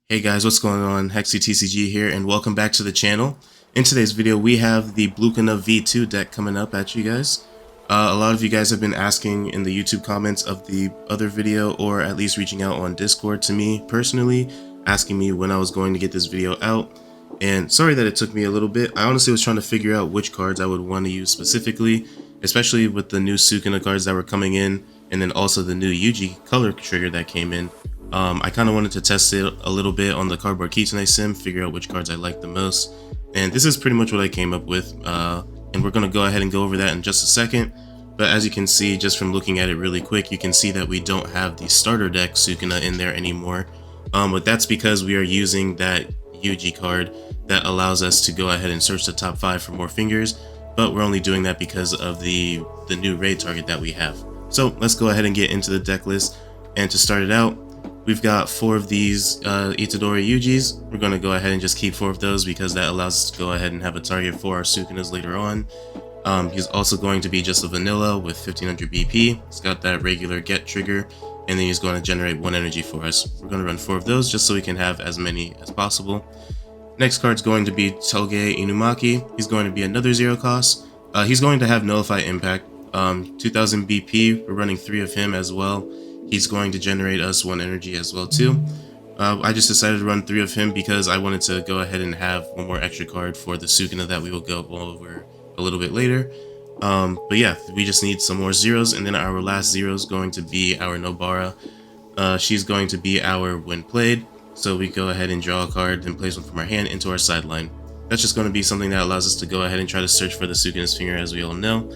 Hey guys, what's going on? HexyTCG here, and welcome back to the channel. In today's video, we have the Blukuna V2 deck coming up at you guys. A lot of you guys have been asking in the YouTube comments of the other video, or at least reaching out on Discord to me personally, asking me when I was going to get this video out. And sorry that it took me a little bit. I honestly was trying to figure out which cards I would want to use specifically, especially with the new Sukuna cards that were coming in, and then also the new Yuji color trigger that came in. I kind of wanted to test it a little bit on the cardboard kitsune sim, figure out which cards I like the most, and this is pretty much what I came up with, and we're going to go ahead and go over that in just a second. But as you can see, just from looking at it really quick, you can see that we don't have the starter deck Sukuna in there anymore, but that's because we are using that Yuji card that allows us to go ahead and search the top 5 for more fingers, but we're only doing that because of the new raid target that we have. So let's go ahead and get into the deck list, and to start it out, we've got 4 of these Itadori Yujis. We're going to go ahead and just keep 4 of those because that allows us to go ahead and have a target for our Sukunas later on. He's also going to be just a vanilla with 1500 BP. He's got that regular get trigger, and then he's going to generate 1 energy for us. We're going to run 4 of those just so we can have as many as possible. Next card's going to be Toge Inumaki. He's going to be another 0 cost. He's going to have Nullify Impact. 2000 BP. We're running 3 of him as well. He's going to generate us 1 energy as well too. I just decided to run 3 of him because I wanted to go ahead and have 1 more extra card for the Sukuna that we will go over a little bit later. But yeah, we just need some more zeros, and then our last 0 is going to be our Nobara. She's going to be our when played, so we go ahead and draw a card and place one from our hand into our sideline. That's just going to be something that allows us to go ahead and try to search for the Sukuna's finger, as we all know,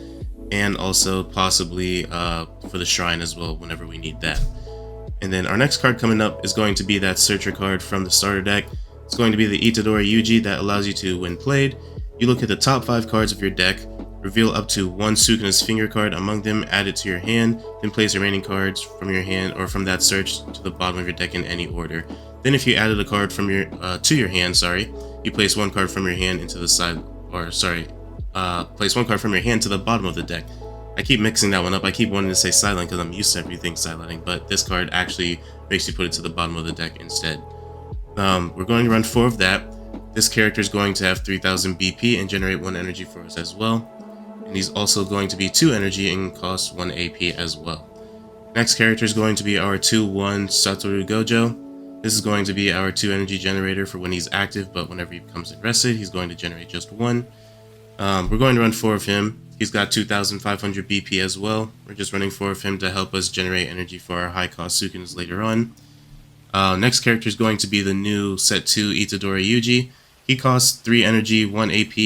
and also possibly for the shrine as well whenever we need that. And then our next card coming up is going to be that searcher card from the starter deck. It's going to be the Itadori Yuji that allows you to, when played, you look at the top 5 cards of your deck, reveal up to 1 Sukuna's finger card among them, add it to your hand, then place the remaining cards from your hand or from that search to the bottom of your deck in any order. Then if you added a card from your to your hand, you place 1 card from your hand into the side, place 1 card from your hand to the bottom of the deck. I keep mixing that one up. I keep wanting to say sideline because I'm used to everything sidelining, but this card actually makes you put it to the bottom of the deck instead. We're going to run 4 of that. This character is going to have 3000 BP and generate 1 energy for us as well. And he's also going to be 2 energy and cost 1 AP as well. Next character is going to be our 2-1 Satoru Gojo. This is going to be our 2 energy generator for when he's active, but whenever he becomes rested, he's going to generate just 1. We're going to run 4 of him. He's got 2500 BP as well. We're just running 4 of him to help us generate energy for our high cost Sukunas later on. Next character is going to be the new set 2 Itadori Yuji. He costs 3 energy, 1 AP.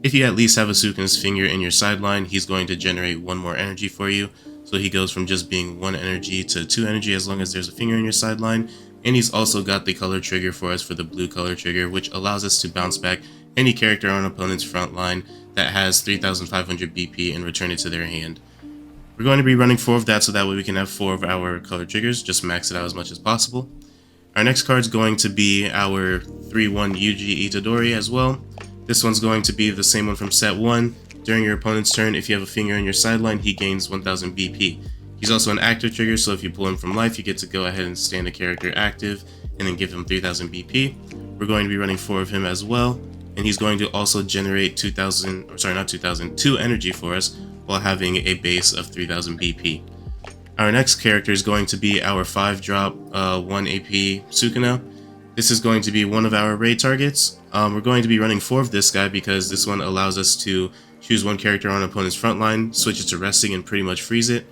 If you at least have a Sukuna's finger in your sideline, he's going to generate 1 more energy for you. So he goes from just being 1 energy to 2 energy as long as there's a finger in your sideline. And he's also got the color trigger for us for the blue color trigger, which allows us to bounce back any character on an opponent's front line that has 3500 BP and return it to their hand. We're going to be running 4 of that so that way we can have 4 of our color triggers, just max it out as much as possible. Our next card is going to be our 3-1 Yuji Itadori as well. This one's going to be the same one from set 1. During your opponent's turn, if you have a finger in your sideline, he gains 1000 BP. He's also an active trigger, so if you pull him from life, you get to go ahead and stand a character active and then give him 3000 BP. We're going to be running 4 of him as well, and he's going to also generate 2 energy for us while having a base of 3000 BP. Our next character is going to be our 5-drop 1 AP Sukuna. This is going to be one of our raid targets. We're going to be running 4 of this guy because this one allows us to choose 1 character on an opponent's front line, switch it to resting, and pretty much freeze it.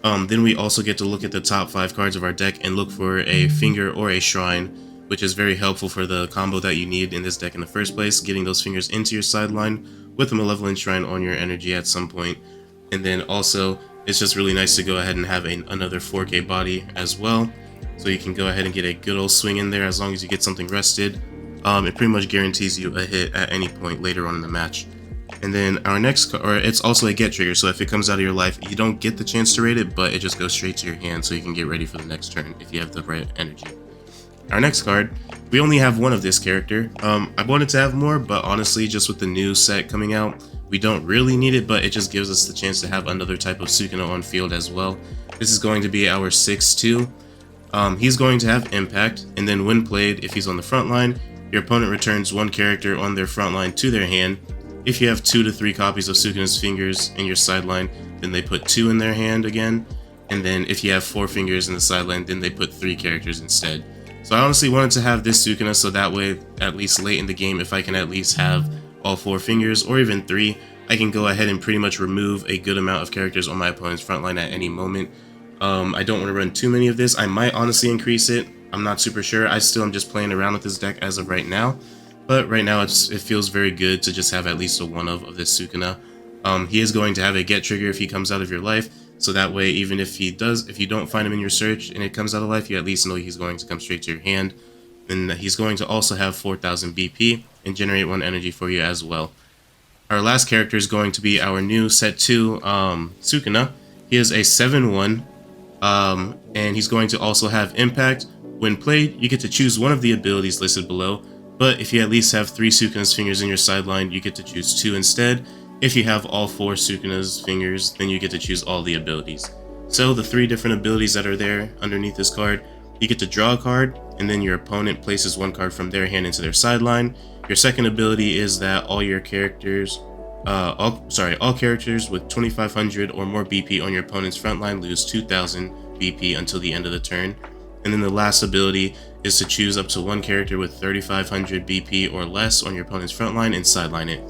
Then we also get to look at the top 5 cards of our deck and look for a finger or a shrine, which is very helpful for the combo that you need in this deck in the first place, getting those fingers into your sideline with a Malevolent Shrine on your energy at some point. And then also, it's just really nice to go ahead and have another 4K body as well, so you can go ahead and get a good old swing in there as long as you get something rested. It pretty much guarantees you a hit at any point later on in the match. And then our next, it's also a get trigger, so if it comes out of your life, you don't get the chance to raid it, but it just goes straight to your hand so you can get ready for the next turn if you have the right energy. Our next card, we only have 1 of this character. I wanted to have more, but honestly, just with the new set coming out, we don't really need it, but it just gives us the chance to have another type of Sukuna on field as well. This is going to be our 6-2 He's going to have impact, and then when played, if he's on the front line, your opponent returns one character on their front line to their hand. If you have 2 to 3 copies of Sukuna's fingers in your sideline, then they put 2 in their hand again. And then if you have 4 fingers in the sideline, then they put 3 characters instead. So I honestly wanted to have this Sukuna so that way, at least late in the game, if I can at least have all 4 fingers, or even 3, I can go ahead and pretty much remove a good amount of characters on my opponent's front line at any moment. I don't want to run too many of this. I might honestly increase it. I'm not super sure. I still am just playing around with this deck as of right now. But right now it feels very good to just have at least a one of this Sukuna. He is going to have a get trigger if he comes out of your life. So that way, even if you don't find him in your search and it comes out of life, you at least know he's going to come straight to your hand. And he's going to also have 4,000 BP and generate 1 energy for you as well. Our last character is going to be our new set 2 Sukuna. He is a 7/1. And he's going to also have impact. When played, you get to choose one of the abilities listed below, but if you at least have 3 Sukuna's fingers in your sideline, you get to choose 2 instead. If you have all 4 Sukuna's fingers, then you get to choose all the abilities. So the 3 different abilities that are there underneath this card, you get to draw a card, and then your opponent places 1 card from their hand into their sideline. Your second ability is that all characters with 2,500 or more BP on your opponent's front line lose 2,000 BP until the end of the turn. And then the last ability is to choose up to 1 character with 3,500 BP or less on your opponent's front line and sideline it.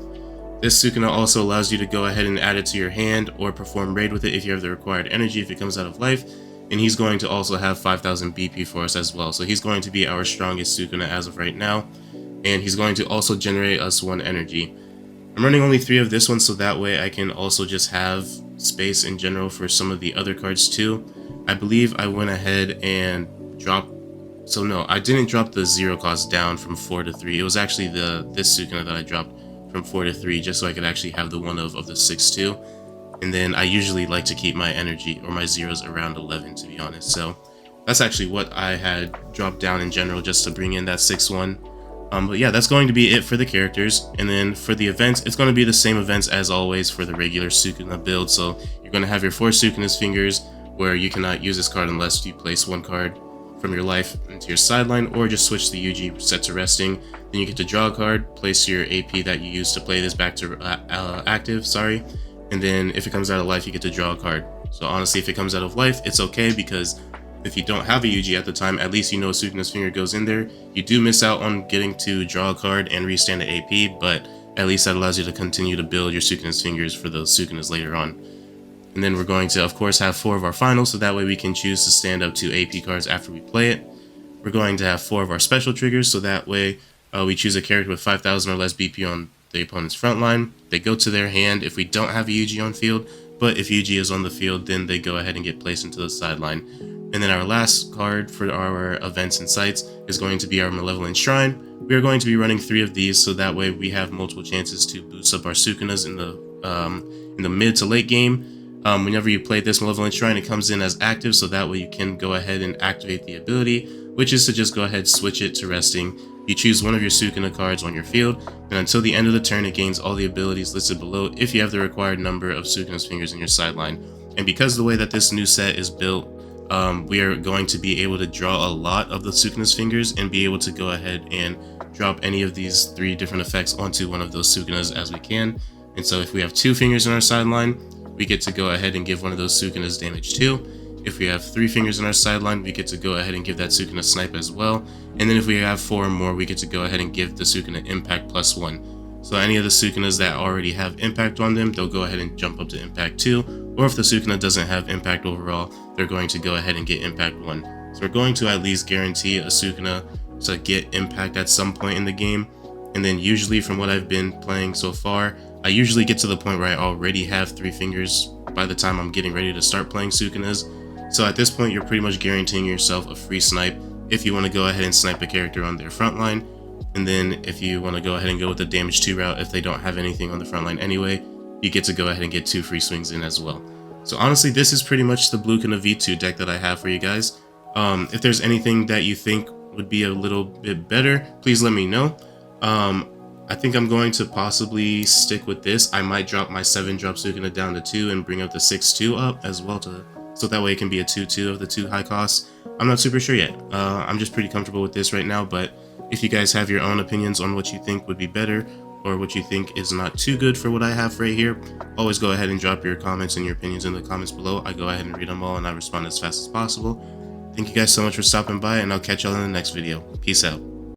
This Sukuna also allows you to go ahead and add it to your hand or perform raid with it if you have the required energy if it comes out of life. And he's going to also have 5,000 BP for us as well. So he's going to be our strongest Sukuna as of right now. And he's going to also generate us 1 energy. I'm running only 3 of this one so that way I can also just have space in general for some of the other cards too. I believe I went ahead and dropped, so no, I didn't drop the 0 cost down from 4 to 3. It was actually this Sukuna that I dropped from 4 to 3 just so I could actually have the one of the 6/2. And then I usually like to keep my energy or my zeros around 11 to be honest. So that's actually what I had dropped down in general just to bring in that 6/1. But yeah, that's going to be it for the characters. And then for the events, it's going to be the same events as always for the regular Sukuna build. So you're going to have your 4 Sukuna's fingers where you cannot use this card unless you place 1 card from your life into your sideline or just switch the UG set to resting. Then you get to draw a card, place your AP that you used to play this back to active, and then if it comes out of life, you get to draw a card. So honestly, if it comes out of life, it's okay because if you don't have a UG at the time, at least you know Sukuna's finger goes in there. You do miss out on getting to draw a card and restand the AP, but at least that allows you to continue to build your Sukuna's fingers for those Sukunas later on. And then we're going to, of course, have 4 of our finals, so that way we can choose to stand up 2 AP cards after we play it. We're going to have 4 of our special triggers, so that way we choose a character with 5,000 or less BP on the opponent's front line. They go to their hand if we don't have a UG on field, but if UG is on the field, then they go ahead and get placed into the sideline. And then our last card for our events and sites is going to be our Malevolent Shrine. We are going to be running 3 of these, so that way we have multiple chances to boost up our Sukunas in the mid to late game. Whenever you play this Malevolent Shrine, it comes in as active, so that way you can go ahead and activate the ability, which is to just go ahead and switch it to resting. You choose one of your Sukuna cards on your field, and until the end of the turn, it gains all the abilities listed below if you have the required number of Sukuna's fingers in your sideline. And because of the way that this new set is built, we are going to be able to draw a lot of the Sukuna's fingers and be able to go ahead and drop any of these 3 different effects onto one of those Sukunas as we can. And so if we have 2 fingers in our sideline, we get to go ahead and give one of those Sukunas damage too. If we have 3 fingers in our sideline, we get to go ahead and give that Sukuna snipe as well. And then if we have 4 or more, we get to go ahead and give the Sukuna impact +1. So any of the Sukunas that already have impact on them, they'll go ahead and jump up to impact 2. Or if the Sukuna doesn't have impact overall, they're going to go ahead and get impact 1. So we're going to at least guarantee a Sukuna to get impact at some point in the game. And then usually from what I've been playing so far, I usually get to the point where I already have 3 fingers by the time I'm getting ready to start playing Sukunas. So at this point, you're pretty much guaranteeing yourself a free snipe if you want to go ahead and snipe a character on their front line. And then if you want to go ahead and go with the damage 2 route, if they don't have anything on the front line anyway, you get to go ahead and get 2 free swings in as well. So honestly, this is pretty much the Blukuna V2 deck that I have for you guys. If there's anything that you think would be a little bit better, please let me know. I think I'm going to possibly stick with this. I might drop my 7-drop Sukuna down to 2 and bring up the 6/2 up as well to so that way it can be a 2-2 of the 2 high costs. I'm not super sure yet. I'm just pretty comfortable with this right now, but if you guys have your own opinions on what you think would be better, or what you think is not too good for what I have right here, always go ahead and drop your comments and your opinions in the comments below. I go ahead and read them all and I respond as fast as possible. Thank you guys so much for stopping by, and I'll catch y'all in the next video. Peace out.